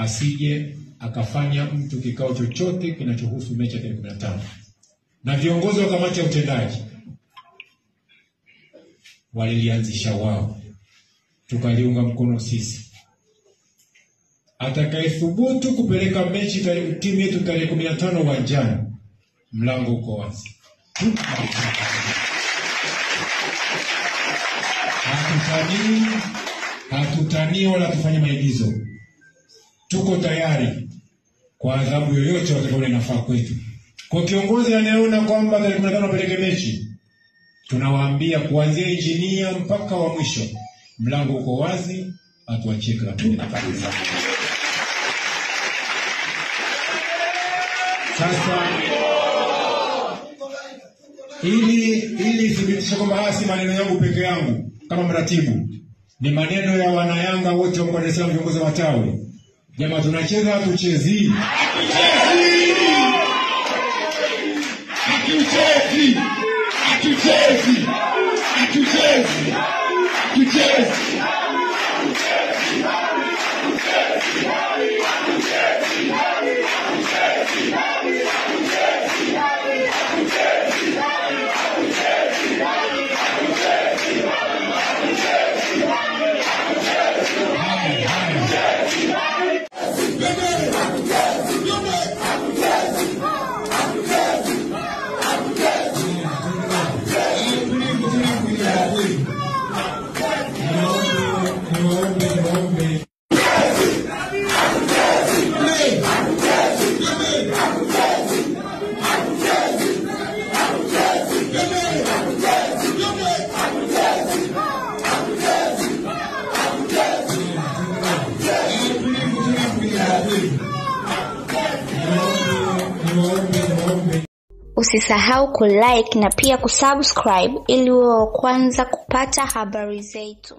asije akafanya mtu kikao chochote kinachohusu mechi ya 15. Na viongozi wa kamati ya utendaji walilianzisha wao, tukaliunga mkono sisi. Atakayethubutu kupeleka mechi timu yetu tarehe 15 uwanjani, mlango uko wazi. Hatutanii wala tufanye maigizo. Tuko tayari kwa adhabu yoyote watakayo inafaa kwetu. Kwa kiongozi anayeona kwamba tarehe 15 apeleke mechi, tunawaambia kuanzia injinia mpaka wa mwisho, mlango uko wazi, atuachie kila mtu. Sasa ili thibitisha kwamba si maneno yangu peke yangu kama mratibu, ni maneno ya wanayanga wote wa Dar es Salaam, viongozi wa tawi. Jamaa, tunacheza hatuchezi. Usisahau kulike na pia kusubscribe ili uwe wa kwanza kupata habari zetu.